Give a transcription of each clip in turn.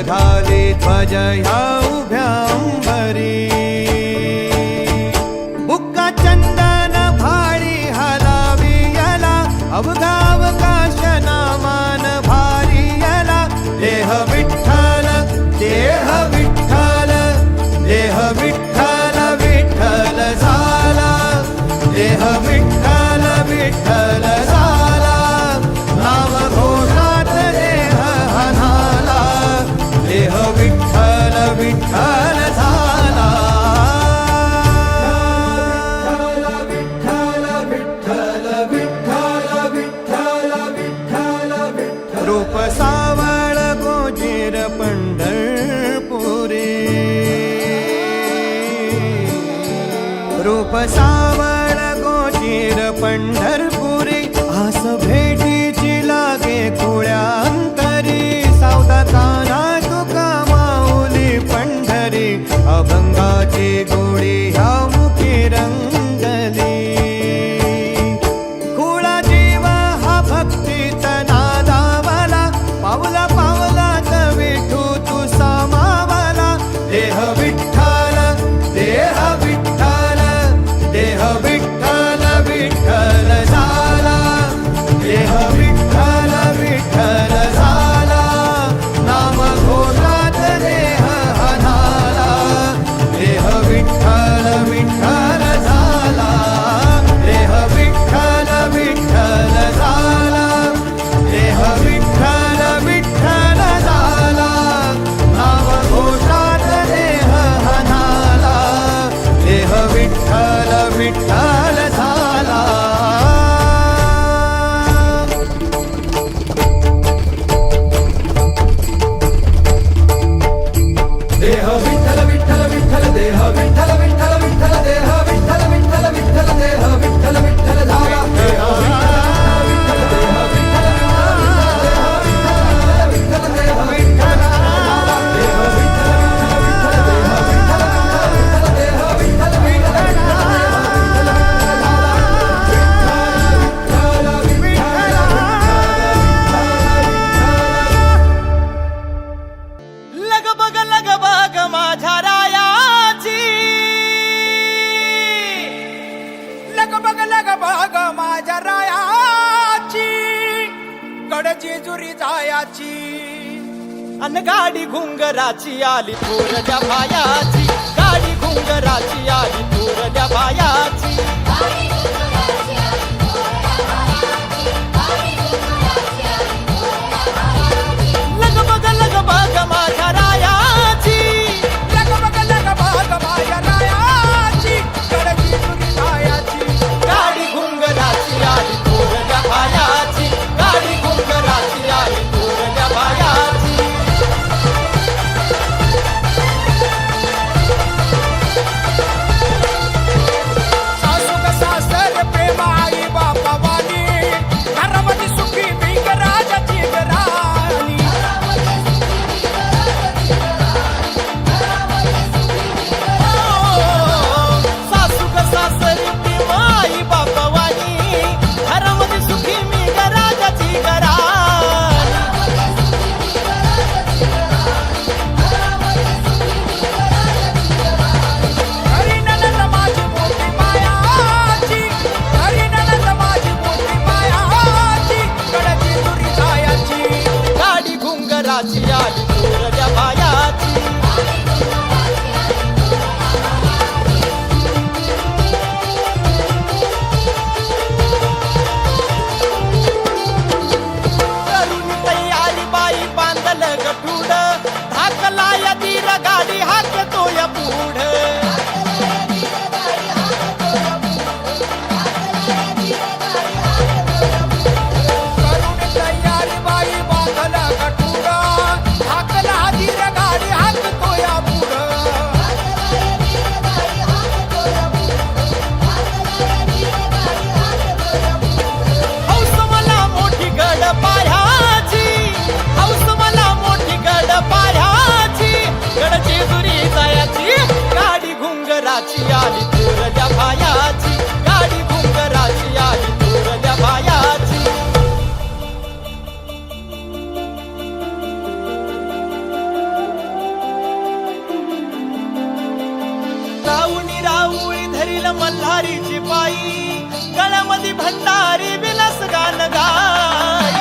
घाली ध्वज ह्या उभ्या अंबरी बुक्का चंदन भाळी हलावी याला अवघा अवकाश नामान भारी याला देह विठ्ठल देह विठ्ठल देह विठ्ठल विठ्ठल झाला देह विठ्ठल विठ्ठल झाला नाम घोषात देह हनाला देह विठ्ठल विठ्ठल झाला रूप सावळ गोजीर पंढरपुरी रूप सावळ गोजीर पंढरपुरी आस भेटीची लागे खुळ्या अंतरी सावधा काना तुका माऊली पंढरी अभंगाची गोडी ह्या मुखी रंगली खुळा जीव हा भक्तीत नादावला पावला पावलात विठू तू सामावला देह विठ्ठल देह विठ्ठल देह विठ्ठल विठ्ठल झाला देह विठ्ठल विठ्ठल झाला नाम घोषात देह हनाला देह विठ्ठल विठ्ठल झाला देह विठ्ठल विठ्ठल झाला देह विठ्ठल विठ्ठल झाला नाम घोषात देह हनाला देह विठ्ठल विठ्ठल झाला देह विठ्ठल विठ्ठल विठ्ठल देह विठ्ठल विठ्ठल विठ्ठल देह विठ्ठल विठ्ठल विठ्ठल देह विठ्ठल विठ्ठल झाला देह विठ्ठल देह विठ्ठल विठ्ठल देह विठ्ठल देह विठ्ठल देह विठ्ठल लगबग माझ्या रायाची लगबग माझ्या रायाची कडजेजुरी जायाची अन गाडी घुंगराची आली थोरल्या भायाची गाडी घुंगराची आली थोरल्या भायाची लगबग माझ्या रायाची लगबग माझ्या रायाची कडजेजुरी जायाची गाडी घुंगराची आली थोरल्या भायाची गाडी घुंगराची आली थोरल्या भायाची सासू का सासर प्रेम आई बापा वाली घरामध्ये सुखी बिंग राजाची घराणी मल्हारीची पायी गळ्यामध्ये भंडारी विलास गान गाई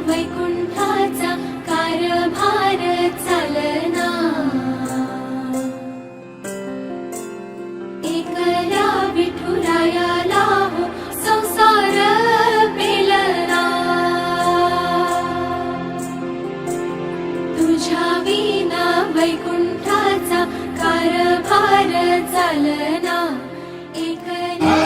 वैकुंठाचा कारभार चालना एकल्या विठुरायाला हो संसार पेलना तुझ्या विना वैकुंठाचा कारभार चालना एकल्या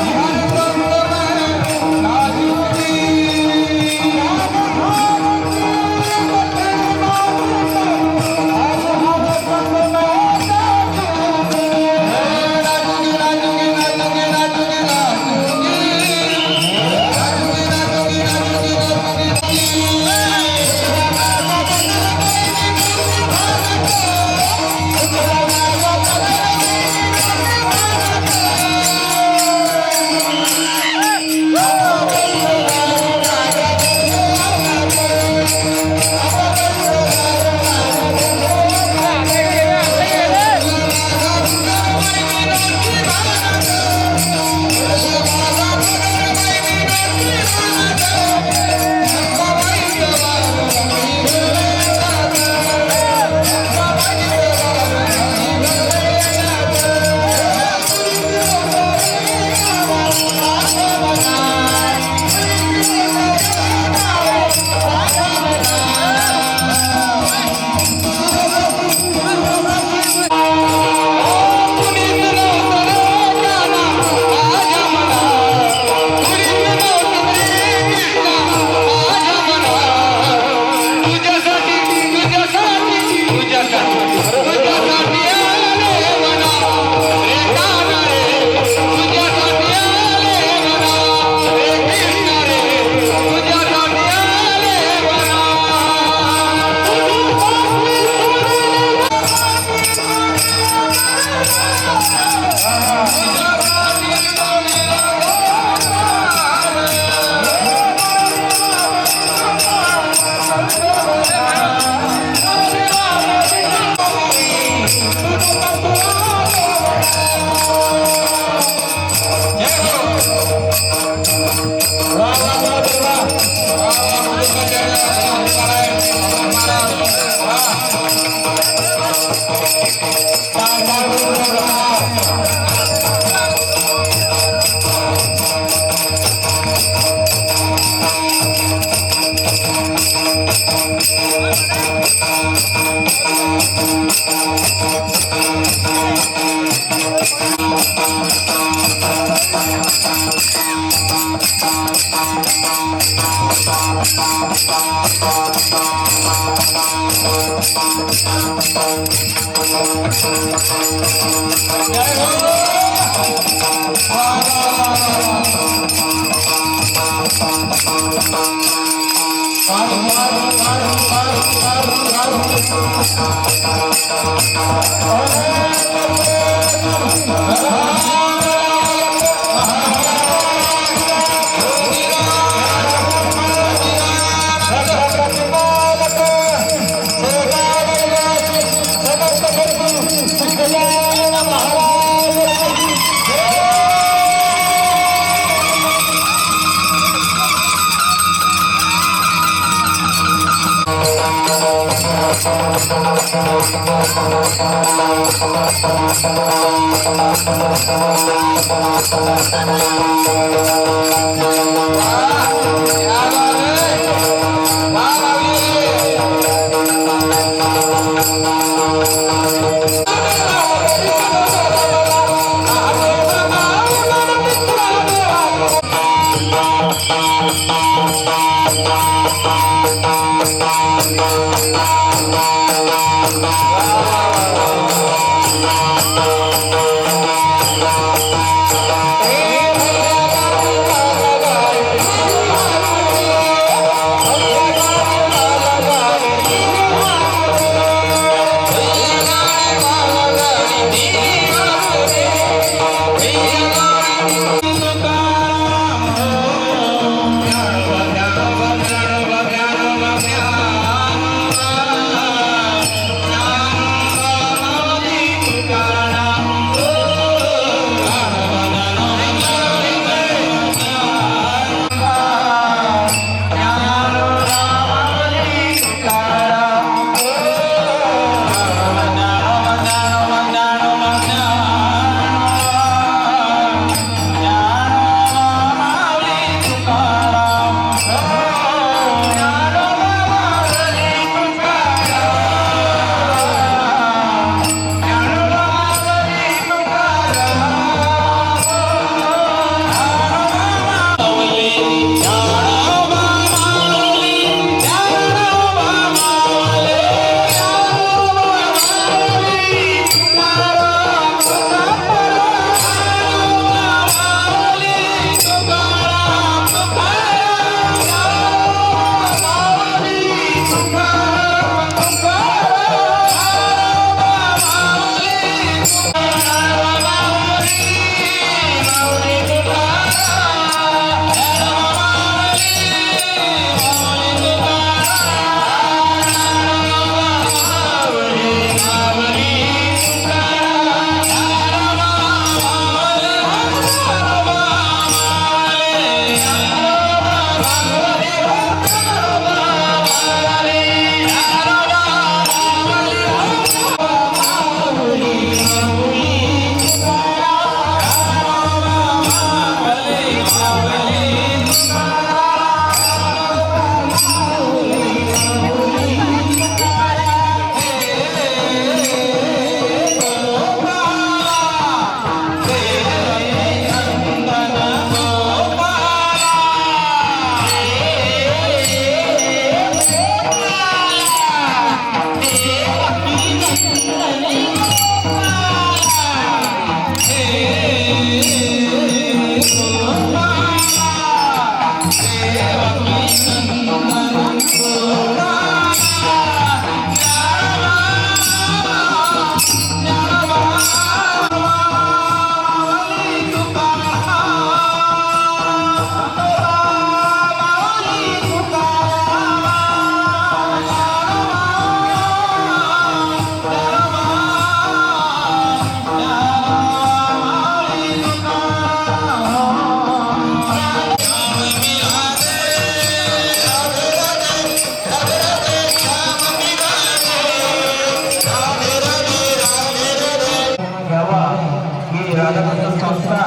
राधाकृष्ण संस्था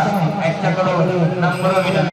यांच्याकडून नम्र विनंती.